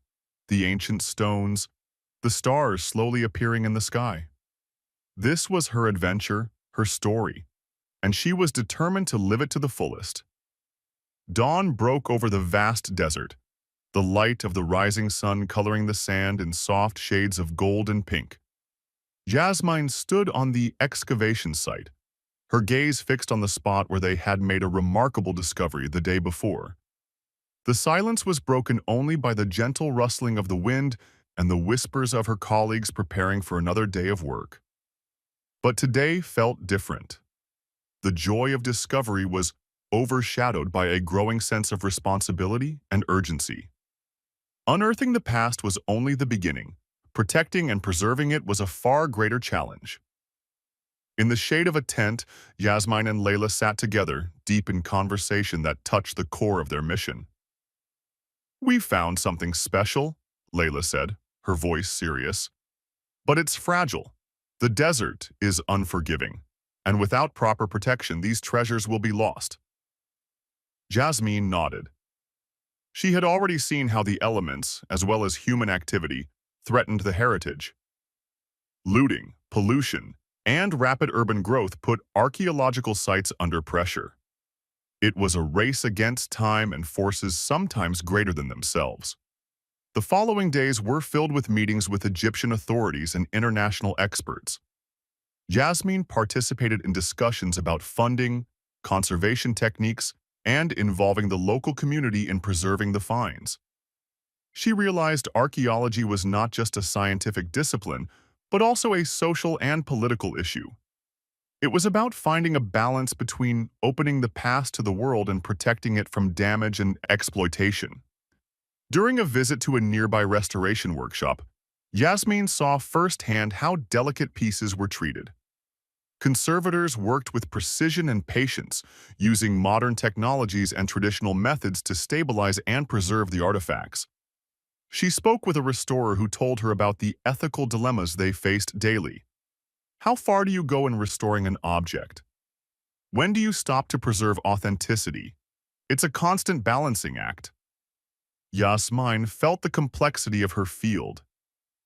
the ancient stones, the stars slowly appearing in the sky. This was her adventure, her story, and she was determined to live it to the fullest. Dawn broke over the vast desert, the light of the rising sun coloring the sand in soft shades of gold and pink. Jasmine stood on the excavation site, her gaze fixed on the spot where they had made a remarkable discovery the day before. The silence was broken only by the gentle rustling of the wind and the whispers of her colleagues preparing for another day of work. But today felt different. The joy of discovery was overshadowed by a growing sense of responsibility and urgency. Unearthing the past was only the beginning. Protecting and preserving it was a far greater challenge. In the shade of a tent, Jasmine and Layla sat together, deep in conversation that touched the core of their mission. "We found something special," Layla said, her voice serious. "But it's fragile. The desert is unforgiving, and without proper protection, these treasures will be lost." Jasmine nodded. She had already seen how the elements, as well as human activity, threatened the heritage. Looting, pollution, and rapid urban growth put archaeological sites under pressure. It was a race against time and forces sometimes greater than themselves. The following days were filled with meetings with Egyptian authorities and international experts. Jasmine participated in discussions about funding, conservation techniques, and involving the local community in preserving the finds. She realized archaeology was not just a scientific discipline, but also a social and political issue. It was about finding a balance between opening the past to the world and protecting it from damage and exploitation. During a visit to a nearby restoration workshop, Jasmine saw firsthand how delicate pieces were treated. Conservators worked with precision and patience, using modern technologies and traditional methods to stabilize and preserve the artifacts. She spoke with a restorer who told her about the ethical dilemmas they faced daily. How far do you go in restoring an object? When do you stop to preserve authenticity? It's a constant balancing act. Jasmine felt the complexity of her field.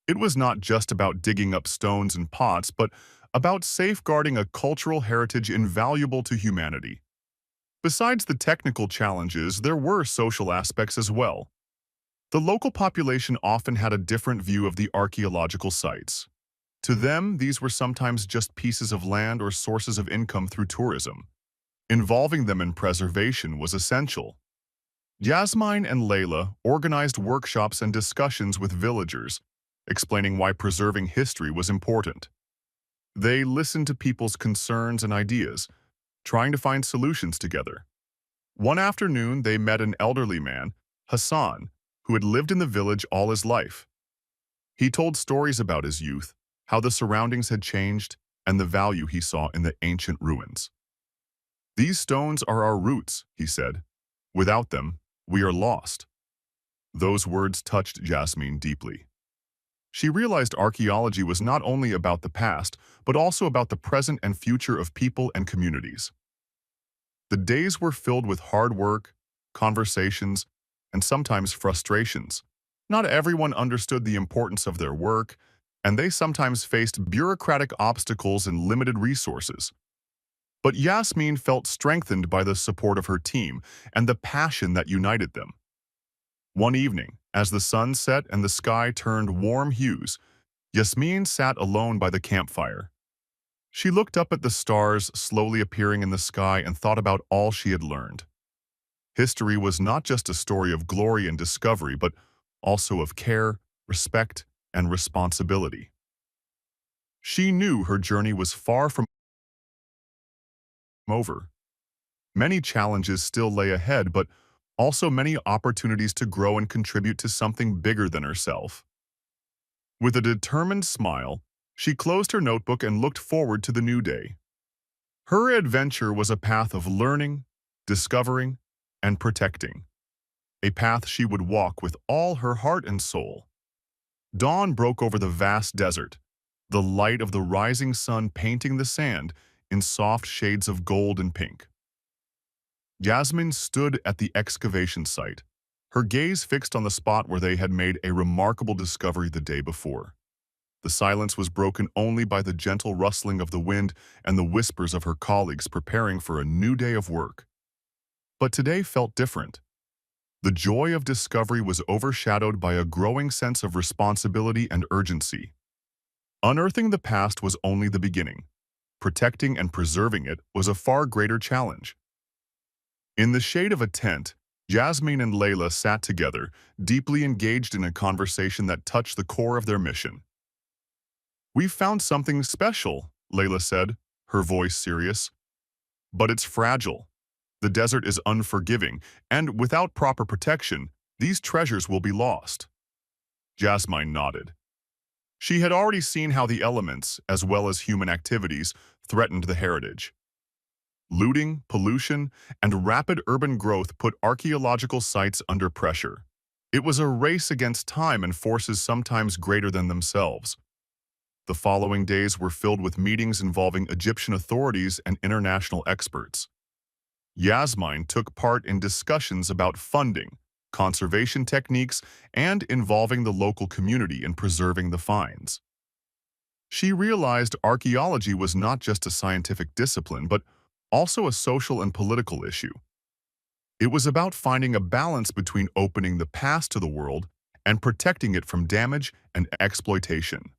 It was not just about digging up stones and pots, but about safeguarding a cultural heritage invaluable to humanity. Besides the technical challenges, there were social aspects as well. The local population often had a different view of the archaeological sites. To them, these were sometimes just pieces of land or sources of income through tourism. Involving them in preservation was essential. Jasmine and Layla organized workshops and discussions with villagers, explaining why preserving history was important. They listened to people's concerns and ideas, trying to find solutions together. One afternoon, they met an elderly man, Hassan, who had lived in the village all his life. He told stories about his youth, how the surroundings had changed, and the value he saw in the ancient ruins. "These stones are our roots," he said. "Without them, we are lost." Those words touched Jasmine deeply. She realized archaeology was not only about the past, but also about the present and future of people and communities. The days were filled with hard work, conversations, and sometimes frustrations. Not everyone understood the importance of their work, and they sometimes faced bureaucratic obstacles and limited resources. But Jasmin felt strengthened by the support of her team and the passion that united them. One evening, as the sun set and the sky turned warm hues, Jasmin sat alone by the campfire. She looked up at the stars slowly appearing in the sky and thought about all she had learned. History was not just a story of glory and discovery, but also of care, respect, and responsibility. She knew her journey was far from over. Many challenges still lay ahead, but also many opportunities to grow and contribute to something bigger than herself. With a determined smile, she closed her notebook and looked forward to the new day. Her adventure was a path of learning, discovering, and protecting, a path she would walk with all her heart and soul. Dawn broke over the vast desert, the light of the rising sun painting the sand in soft shades of gold and pink. Jasmin stood at the excavation site, her gaze fixed on the spot where they had made a remarkable discovery the day before. The silence was broken only by the gentle rustling of the wind and the whispers of her colleagues preparing for a new day of work. But today felt different. The joy of discovery was overshadowed by a growing sense of responsibility and urgency. Unearthing the past was only the beginning. Protecting and preserving it was a far greater challenge. In the shade of a tent, Jasmin and Layla sat together, deeply engaged in a conversation that touched the core of their mission. "We've found something special," Layla said, her voice serious. "But it's fragile. The desert is unforgiving, and without proper protection, these treasures will be lost." Jasmine nodded. She had already seen how the elements, as well as human activities, threatened the heritage. Looting, pollution, and rapid urban growth put archaeological sites under pressure. It was a race against time and forces sometimes greater than themselves. The following days were filled with meetings involving Egyptian authorities and international experts. Jasmine took part in discussions about funding, conservation techniques, and involving the local community in preserving the finds. She realized archaeology was not just a scientific discipline, but also a social and political issue. It was about finding a balance between opening the past to the world and protecting it from damage and exploitation.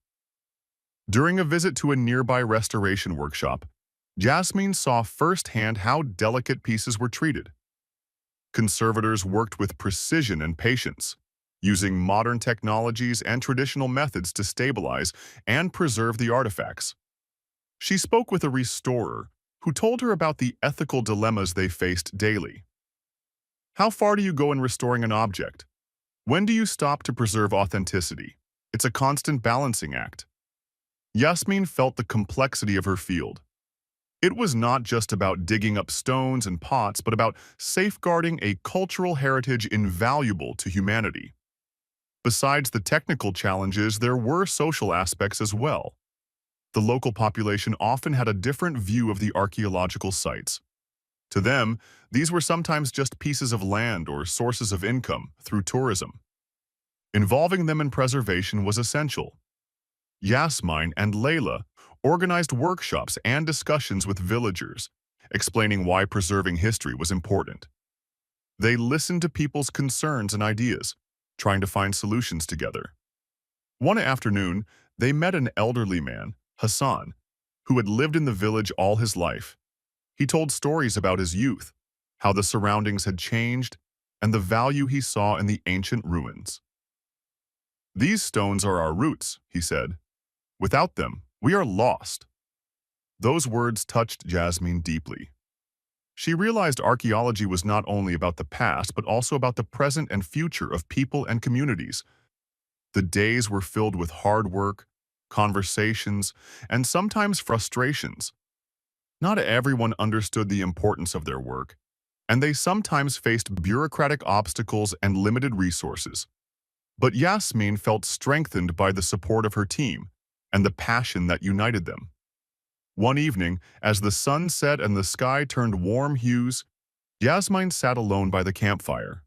During a visit to a nearby restoration workshop, Jasmine saw firsthand how delicate pieces were treated. Conservators worked with precision and patience, using modern technologies and traditional methods to stabilize and preserve the artifacts. She spoke with a restorer who told her about the ethical dilemmas they faced daily. How far do you go in restoring an object? When do you stop to preserve authenticity? It's a constant balancing act. Jasmin felt the complexity of her field. It was not just about digging up stones and pots, but about safeguarding a cultural heritage invaluable to humanity. Besides the technical challenges, there were social aspects as well. The local population often had a different view of the archaeological sites. To them, these were sometimes just pieces of land or sources of income through tourism. Involving them in preservation was essential. Jasmine and Layla organized workshops and discussions with villagers, explaining why preserving history was important. They listened to people's concerns and ideas, trying to find solutions together. One afternoon, they met an elderly man, Hassan, who had lived in the village all his life. He told stories about his youth, how the surroundings had changed, and the value he saw in the ancient ruins. "These stones are our roots," he said. "Without them, we are lost." Those words touched Jasmine deeply. She realized archaeology was not only about the past, but also about the present and future of people and communities. The days were filled with hard work, conversations, and sometimes frustrations. Not everyone understood the importance of their work, and they sometimes faced bureaucratic obstacles and limited resources. But Jasmin felt strengthened by the support of her team and the passion that united them. One evening, as the sun set and the sky turned warm hues, Jasmine sat alone by the campfire.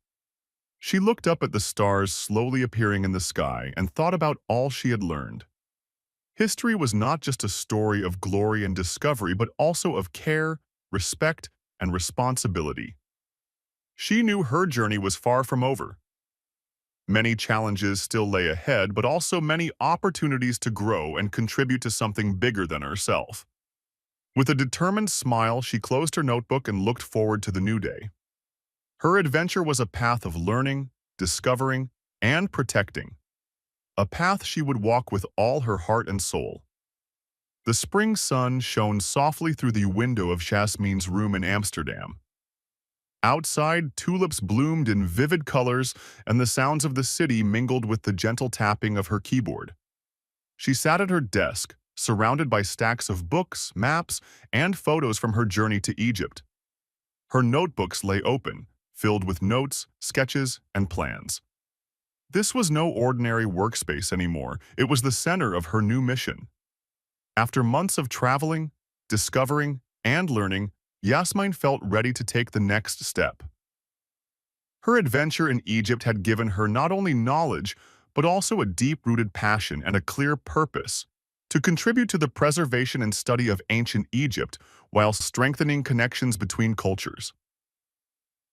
She looked up at the stars slowly appearing in the sky and thought about all she had learned. History was not just a story of glory and discovery, but also of care, respect, and responsibility. She knew her journey was far from over. Many challenges still lay ahead, but also many opportunities to grow and contribute to something bigger than herself. With a determined smile, she closed her notebook and looked forward to the new day. Her adventure was a path of learning, discovering, and protecting. A path she would walk with all her heart and soul. The spring sun shone softly through the window of Jasmin's room in Amsterdam. Outside, tulips bloomed in vivid colors, and the sounds of the city mingled with the gentle tapping of her keyboard. She sat at her desk, surrounded by stacks of books, maps, and photos from her journey to Egypt. Her notebooks lay open, filled with notes, sketches, and plans. This was no ordinary workspace anymore. It was the center of her new mission. After months of traveling, discovering, and learning, Jasmijn felt ready to take the next step. Her adventure in Egypt had given her not only knowledge, but also a deep-rooted passion and a clear purpose to contribute to the preservation and study of ancient Egypt while strengthening connections between cultures.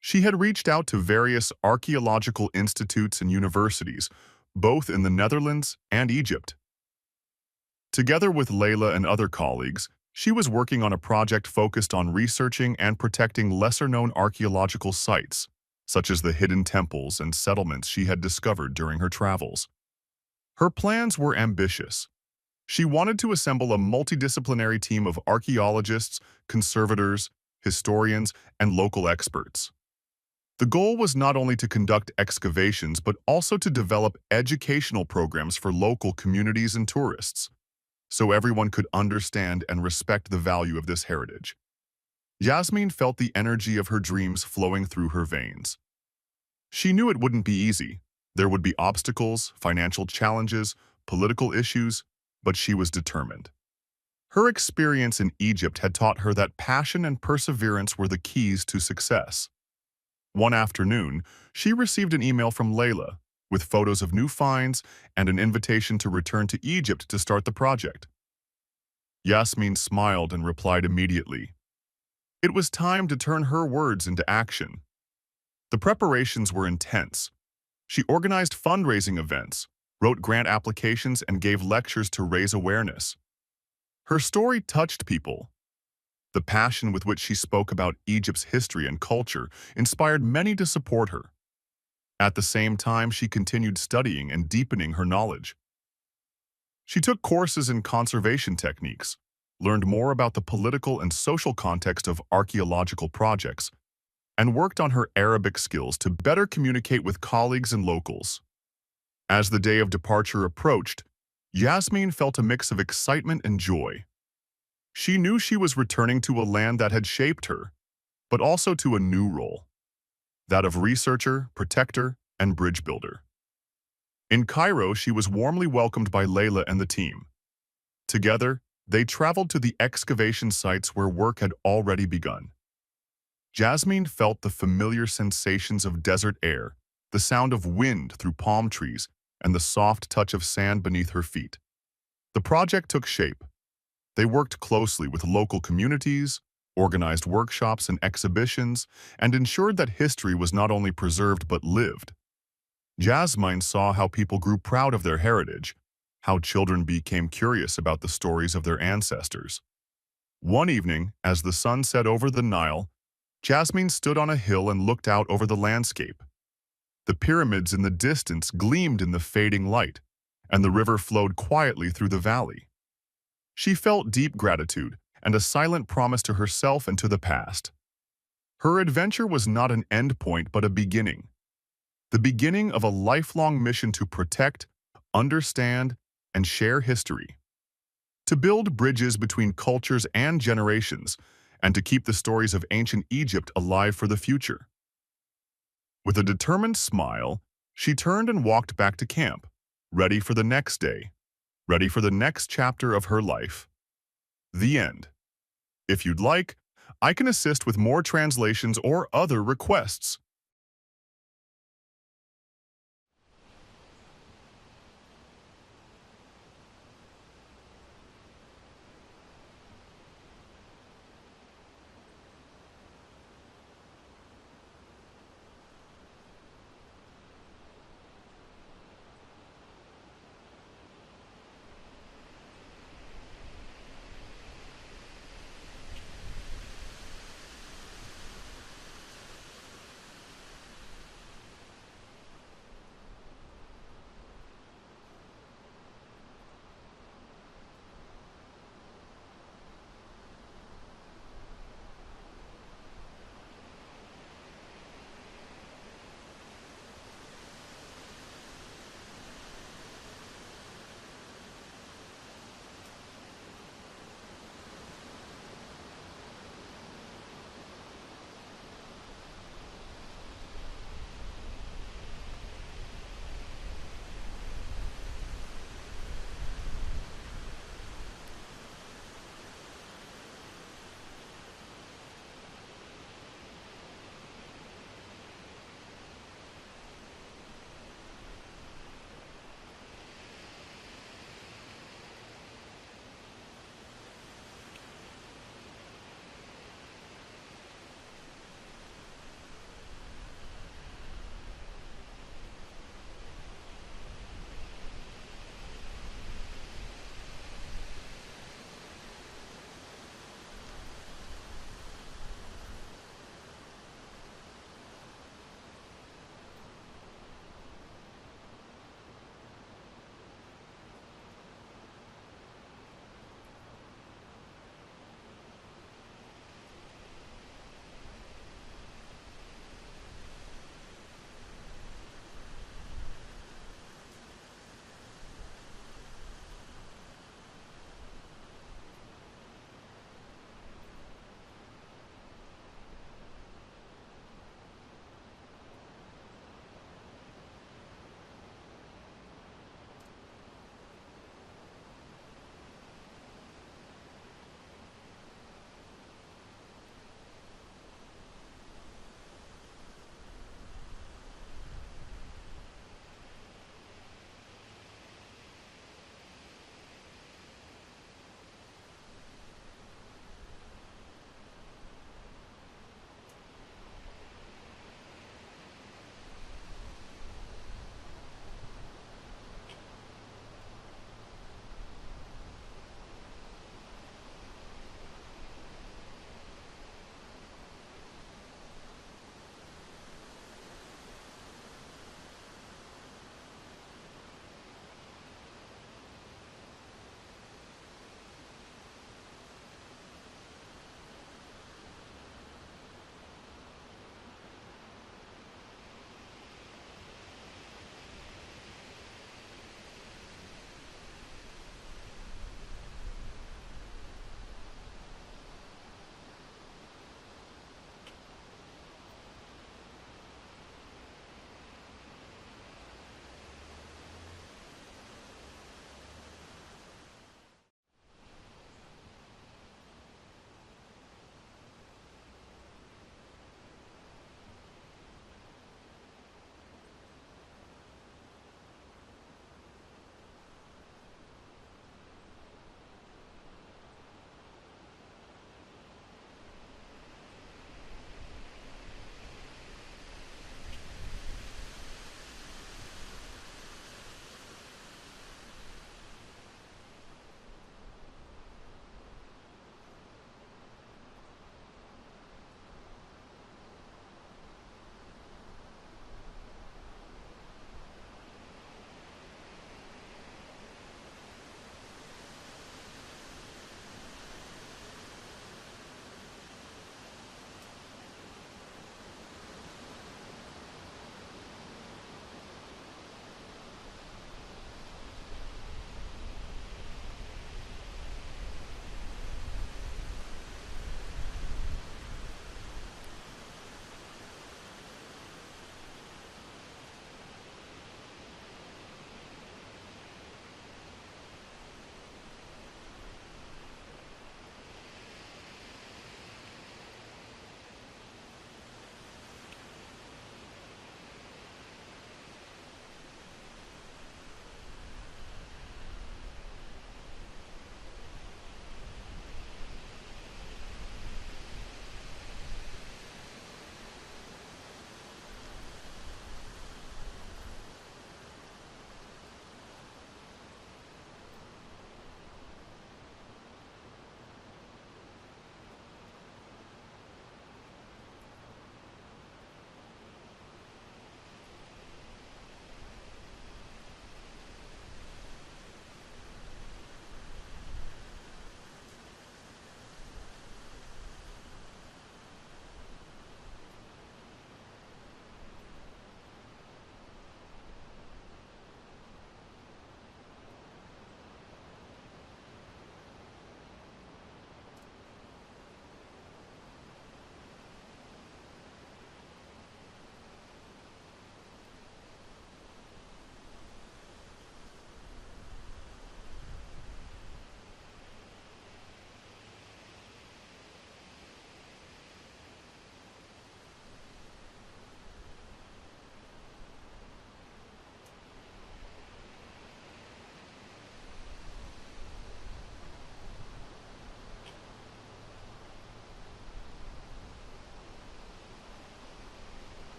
She had reached out to various archaeological institutes and universities, both in the Netherlands and Egypt. Together with Layla and other colleagues, she was working on a project focused on researching and protecting lesser-known archaeological sites, such as the hidden temples and settlements she had discovered during her travels. Her plans were ambitious. She wanted to assemble a multidisciplinary team of archaeologists, conservators, historians, and local experts. The goal was not only to conduct excavations, but also to develop educational programs for local communities and tourists, so everyone could understand and respect the value of this heritage. Jasmin felt the energy of her dreams flowing through her veins. She knew it wouldn't be easy. There would be obstacles, financial challenges, political issues, but she was determined. Her experience in Egypt had taught her that passion and perseverance were the keys to success. One afternoon, she received an email from Layla with photos of new finds and an invitation to return to Egypt to start the project. Jasmin smiled and replied immediately. It was time to turn her words into action. The preparations were intense. She organized fundraising events, wrote grant applications, and gave lectures to raise awareness. Her story touched people. The passion with which she spoke about Egypt's history and culture inspired many to support her. At the same time, she continued studying and deepening her knowledge. She took courses in conservation techniques, learned more about the political and social context of archaeological projects, and worked on her Arabic skills to better communicate with colleagues and locals. As the day of departure approached, Jasmin felt a mix of excitement and joy. She knew she was returning to a land that had shaped her, but also to a new role, that of researcher, protector, and bridge builder. In Cairo, she was warmly welcomed by Layla and the team. Together, they traveled to the excavation sites where work had already begun. Jasmin felt the familiar sensations of desert air, the sound of wind through palm trees, and the soft touch of sand beneath her feet. The project took shape. They worked closely with local communities, organized workshops and exhibitions, and ensured that history was not only preserved but lived. Jasmine saw how people grew proud of their heritage, how children became curious about the stories of their ancestors. One evening, as the sun set over the Nile, Jasmin stood on a hill and looked out over the landscape. The pyramids in the distance gleamed in the fading light, and the river flowed quietly through the valley. She felt deep gratitude and a silent promise to herself and to the past. Her adventure was not an end point but a beginning. The beginning of a lifelong mission to protect, understand, and share history. To build bridges between cultures and generations, and to keep the stories of ancient Egypt alive for the future. With a determined smile, she turned and walked back to camp, ready for the next day, ready for the next chapter of her life. The end. If you'd like, I can assist with more translations or other requests.